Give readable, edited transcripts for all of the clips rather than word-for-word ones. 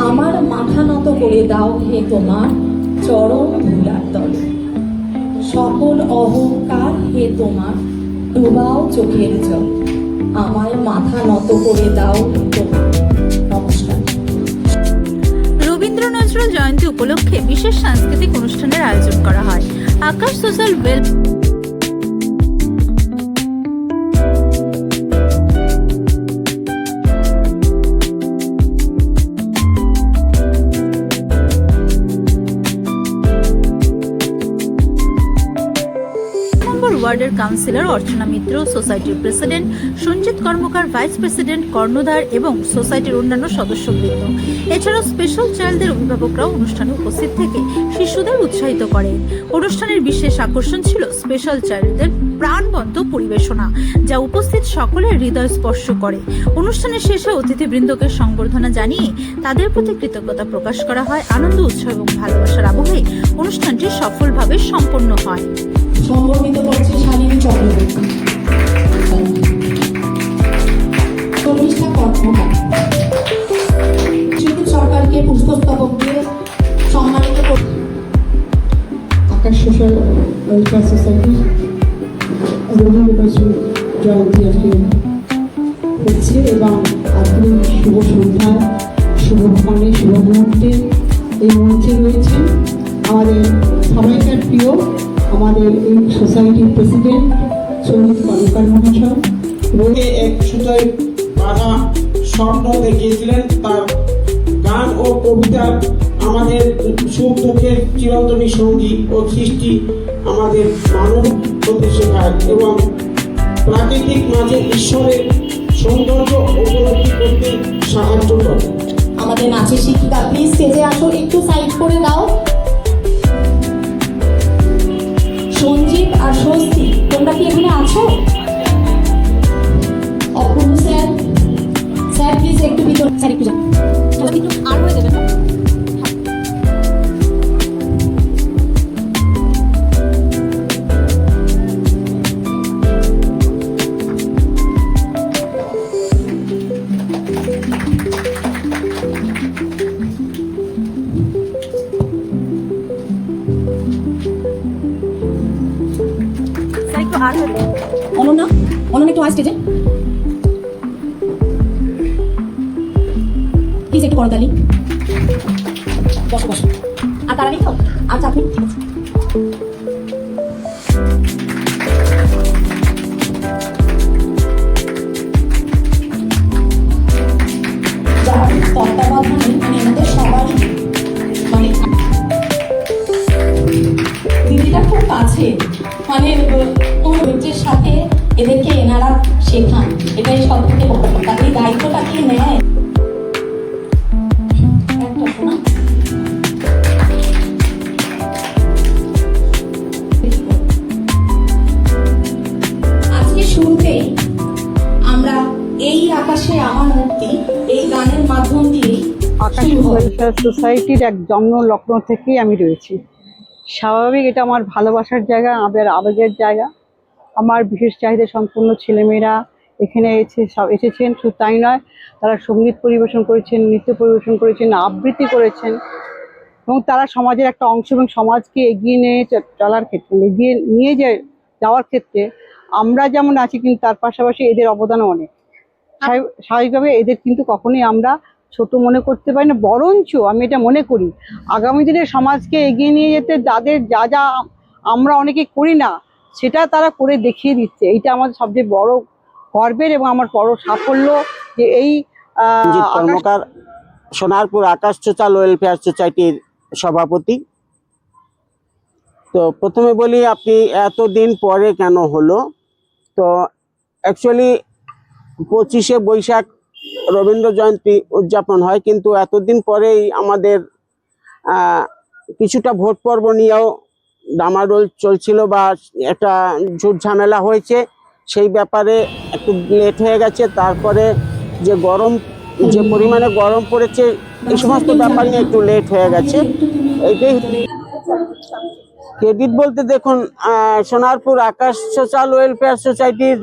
আমার মাথা নত করে দাও হে তোমার চরণ ধুলার তলে। সকল অহংকার হে তোমার ডুবাও চোখের জল। আমায় মাথা নত করে দাও হে তোমার। নমস্কার। রবীন্দ্র নজরুল জয়ন্তী উপলক্ষে বিশেষ সাংস্কৃতিক অনুষ্ঠানের আয়োজন করা হয়। আকাশ সোশ্যাল ওয়েল ওয়ার্ডের কাউন্সিলর অর্চনা মিত্র, সোসাইটির প্রেসিডেন্ট সঞ্জিত কর্মকার, ভাইস প্রেসিডেন্ট কর্ণধার এবং সোসাইটির অন্যান্য সদস্যবৃন্দ, এছাড়াও স্পেশাল চাইল্ডদের অভিভাবকরাও অনুষ্ঠানে উপস্থিত থেকে শিশুদের উৎসাহিত করেন। অনুষ্ঠানের বিশেষ আকর্ষণ ছিল স্পেশাল চাইল্ডদের প্রাণবন্ত পরিবেশনা, যা উপস্থিত সকলের হৃদয় স্পর্শ করে। অনুষ্ঠানের শেষে অতিথিবৃন্দকে সংবর্ধনা জানিয়ে তাদের প্রতি কৃতজ্ঞতা প্রকাশ করা হয়। আনন্দ, উৎসব এবং ভালোবাসার আবহে অনুষ্ঠানটি সফলভাবে সম্পন্ন হয়। সম্মানিত করছে শালিনী চক্রবর্তী, 40টা কর্মকার সুদীপ সরকারকে পুষ্পস্তবক দিয়ে সম্মানিত করছে। Akash social welfare society Rabindra Nazrul Jayanti আজকে হচ্ছে এবং আজকে শুভ সন্ধ্যায় শুভক্ষণে শুভ মুহূর্তে এই মঞ্চে রয়েছেন আমাদের সবাইকার প্রিয় আমাদের এই সোসাইটির প্রেসিডেন্ট সঞ্জিত কর্মকার মহাশয়। এক সুতোয় বাঁধা স্বপ্ন দেখিয়েছিলেন। তার গান ও কবিতা আমাদের সুখ দুঃখের চিরন্তনী সঙ্গী ও সৃষ্টি আমাদের মানব হতে শেখায় এবং প্রাকৃতিক মাঝে ঈশ্বরের সৌন্দর্য উপলব্ধি করতে সাহায্য করে। আমাদের নাচের শিক্ষিকা প্লিজ স্টেজে আসো, একটু সাইড করে দাও। সঞ্জীব আর স্বস্তি, তোমরা কি এখানে আছো? অপূর্ব স্যার, স্যার প্লিজ একটু ভিতর, স্যার একটু যান, একটু আর হয়ে যাবে না। অনন্যা, অনন্যা একটু স্টেজে প্লিজ, একটু করতালি। বসো বসো, আর তারা নেই তো? আচ্ছা আপনি ঠিক আছে। যার তত্ত্বাবধানে মানে এনাদের সবারই মানে দিদিটা খুব কাছে, মানে ধৈর্যের সাথে এদেরকে এনারা শেখান, এটাই সব থেকে বড় কথা। এই দায়িত্বটা কি নেয় একটা শোনা। আজকে শুরুতেই আমরা এই আকাশে আমার মুক্তি এই গানের মাধ্যম দিয়ে আকাশ ওয়েলফেয়ার সোসাইটির এক জন্ম লগ্ন থেকেই আমি রয়েছি। স্বাভাবিক, এটা আমার ভালোবাসার জায়গা, আমাদের আবেগের জায়গা। আমার বিশেষ চাহিদা সম্পন্ন ছেলেমেয়েরা এখানে এসেছেন, শুধু তাই নয়, তারা সঙ্গীত পরিবেশন করেছেন, নৃত্য পরিবেশন করেছেন, আবৃত্তি করেছেন এবং তারা সমাজের একটা অংশ এবং সমাজকে এগিয়ে নিয়ে চলার ক্ষেত্রে, এগিয়ে নিয়ে যাওয়ার ক্ষেত্রে আমরা যেমন আছি, কিন্তু তার পাশাপাশি এদের অবদানও অনেক। স্বাভাবিকভাবে এদের কিন্তু কখনোই আমরা ছোট মনে করতে পারি না, বরঞ্চ আমি এটা মনে করি আগামী দিনে সমাজকে এগিয়ে নিয়ে যেতে যাদের যা যা আমরা অনেকে করি না, সেটা তারা করে দেখিয়ে দিচ্ছে। এইটা আমাদের সবচেয়ে বড় গর্বের এবং আমার বড় সাফল্য যে এই কর্মকার, সোনারপুর আকাশ সোশ্যাল ওয়েলফেয়ার সোসাইটির সভাপতি। তো প্রথমে বলি, আপনি এতদিন পরে কেন হলো? তো অ্যাকচুয়ালি 25শে বৈশাখ রবীন্দ্র জয়ন্তী উদযাপন হয়, কিন্তু এতদিন পরেই আমাদের কিছুটা ভোট পর্ব নিয়েও ডামাডোল চলছিল বা একটা ঝুট ঝামেলা হয়েছে, সেই ব্যাপারে একটু লেট হয়ে গেছে। তারপরে যে পরিমাণে গরম পড়েছে, এই সমস্ত ব্যাপার নিয়ে একটু লেট হয়ে গেছে। এইটাই ক্রেডিট বলতে দেখুন, সোনারপুর আকাশ সোশ্যাল ওয়েলফেয়ার সোসাইটির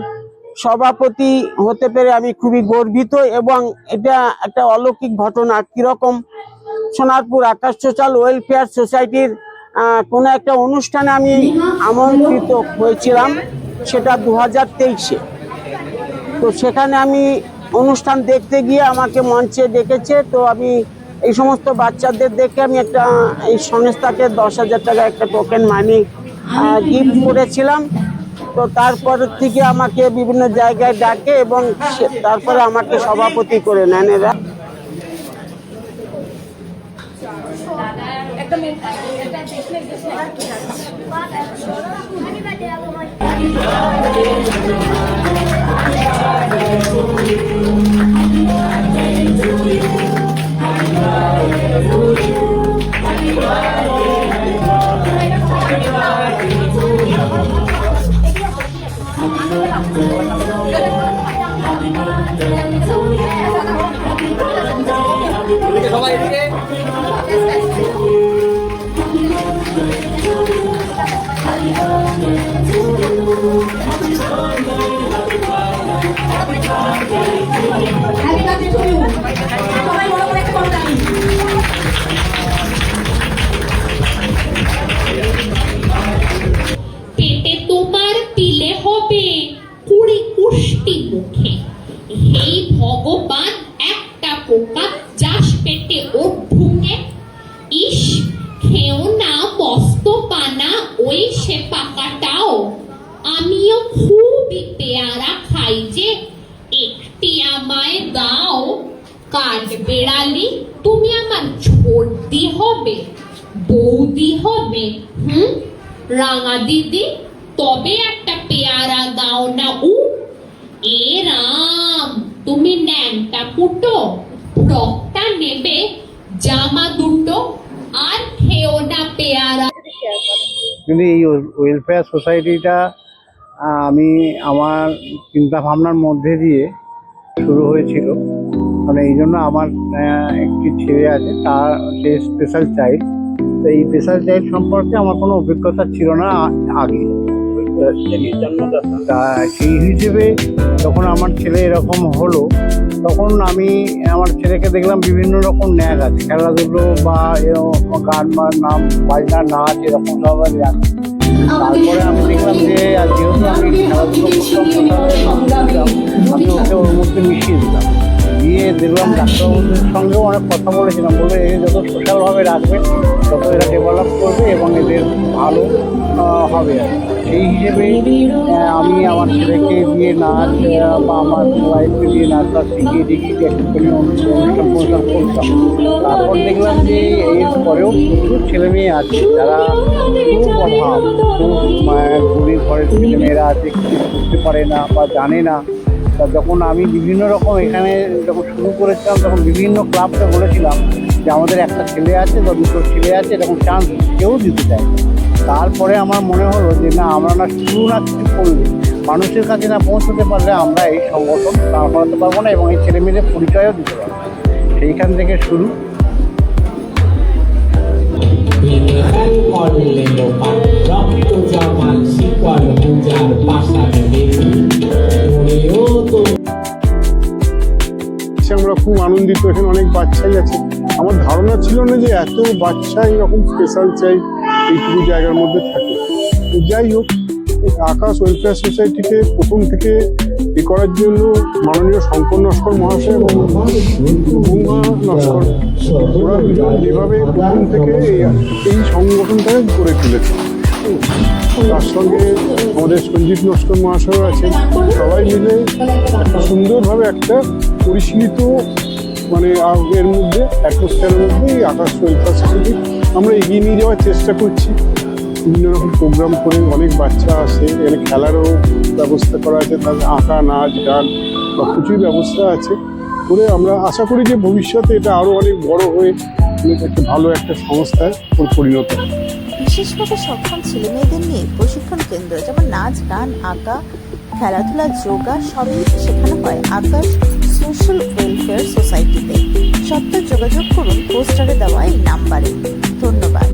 সভাপতি হতে পেরে আমি খুবই গর্বিত, এবং এটা একটা অলৌকিক ঘটনা। কিরকম, সোনারপুর আকাশ সোশ্যাল ওয়েলফেয়ার সোসাইটির কোনো একটা অনুষ্ঠানে আমি আমন্ত্রিত হয়েছিলাম, সেটা 2023-এ। তো সেখানে আমি অনুষ্ঠান দেখতে গিয়ে আমাকে মঞ্চে ডেকেছে। তো আমি এই সমস্ত বাচ্চাদের দেখে আমি এই সংস্থাকে 10,000 টাকা একটা টোকেন মানি গিফট করেছিলাম। তো তারপর থেকে আমাকে বিভিন্ন জায়গায় ডাকে এবং তারপরে আমাকে সভাপতি করে নেন এরা। পেটে তোমার পিলে হবে 20 কুষ্টি মুখে। হেই ভগবান, একটা পোকা যাস পেটে ওর ঢুকে। ইস, খেও না মস্ত পানা ওই সে পাকাটাও। আমিও খুবই পেয়ারা খাই যে, একটি আমায় দাও। কাঠ বেড়ালি, তুমি আমার ছোটদি হবে, বৌদি হবে। রাঙা দিদি, তবে একটা পেয়ারা দাও না। এ রাম, তুমি ন্যাংটা পুটো, ফ্রকটা নেবে, জামা দুটো, আর খেও না পেয়ারা। কিন্তু এই ওয়েলফেয়ার সোসাইটিটা আমি আমার চিন্তা ভাবনার মধ্যে দিয়ে শুরু হয়েছিল। মানে এই জন্য আমার একটি ছেলে আছে, তার সে স্পেশাল চাইল্ড। তো এই স্পেশাল চাইল্ড সম্পর্কে আমার কোনো অভিজ্ঞতা ছিল না আগে। তা সেই হিসেবে যখন আমার ছেলে এরকম হলো, তখন আমি আমার ছেলেকে দেখলাম বিভিন্ন রকম ন্যাক আছে, খেলাধুলো বা গান বা নাম বাজনা নাচ এরকম সব আছে। তারপরে আমি দেখলাম যে যেহেতু আমি খেলাধুলো করতাম, আমি ওকে ওর মধ্যে মিশিয়ে দিলাম। দিয়ে দেখলাম ডাক্তারবাবুদের সঙ্গেও অনেক কথা বলেছিলাম, বলে এদের যত সোশ্যালভাবে রাখবে তত এরা ডেভেলপ করবে এবং এদের ভালো হবে। সেই হিসেবে আমি আমার ছেলেকে দিয়ে নাচ বা আমার ওয়াইফকে দিয়ে নাচ শিখিয়ে টিকিয়ে একটুখানি অনুষ্ঠান করতাম। তারপর দেখলাম যে এর পরেও প্রচুর ছেলে মেয়ে আছে যারা খুব অভাব, খুব গরিব ঘরের ছেলেমেয়েরা আছে, কিছু করতে পারে না বা জানে না। তা যখন আমি বিভিন্ন রকম এখানে যখন শুরু করেছিলাম, তখন বিভিন্ন ক্লাবকে বলেছিলাম যে আমাদের একটা ছেলে আছে বা দুটো ছেলে আছে, এরকম চান্স কেউ দিতে চায়। তারপরে আমার মনে হলো যে না, আমরা না শুরু না কিছু করলে, মানুষের কাছে না পৌঁছতে পারলে আমরা এই সংগঠন দাঁড় করাতে পারবো না এবং এই ছেলেমেয়েদের পরিচয়ও দিতে পারবো। সেইখান থেকে শুরু। আমরা খুব আনন্দিত, এখানে অনেক বাচ্চাই আছে। আমার ধারণা ছিল না যে এত বাচ্চা এরকম স্পেশাল চাই এইটুকু জায়গার মধ্যে থাকে। যাই হোক, আকাশ ওয়েলফেয়ার সোসাইটিকে প্রথম থেকে এ করার জন্য মাননীয় শঙ্কর নস্কর মহাশয় এবং গঙ্গা নস্কর, ওরা দুজন যেভাবে প্রথম থেকে এই সংগঠনটাকে গড়ে তুলেছে, তার সঙ্গে আমাদের সঞ্জিত নস্কর মহাশয় আছেন, সবাই মিলে একটা সুন্দরভাবে একটা পরিশীলিত মানে এর মধ্যে অ্যাটমসফিয়ারের মধ্যে এই আকাশ ওয়েলফেয়ার সোসাইটি আমরা এগিয়ে নিয়ে যাওয়ার চেষ্টা করছি। বিভিন্ন রকম প্রোগ্রাম করে অনেক বাচ্চা আসে, এখানে খেলারও ব্যবস্থা করা আছে, তাদের আঁকা নাচ গান সব কিছুই ব্যবস্থা আছে করে আমরা আশা করি যে ভবিষ্যতে এটা আরও অনেক বড় হয়ে একটা ভালো একটা সংস্থায় পরিণত হয়। বিশেষভাবে সক্ষম ছেলেমেয়েদের নিয়ে প্রশিক্ষণ কেন্দ্র, যেমন নাচ গান আঁকা খেলাধুলা যোগা সবই শেখানো হয় আকাশ সোশ্যাল ওয়েলফেয়ার সোসাইটিতে। সত্ত্বর যোগাযোগ করুন পোস্টারে দেওয়া এই নাম্বারে। ধন্যবাদ।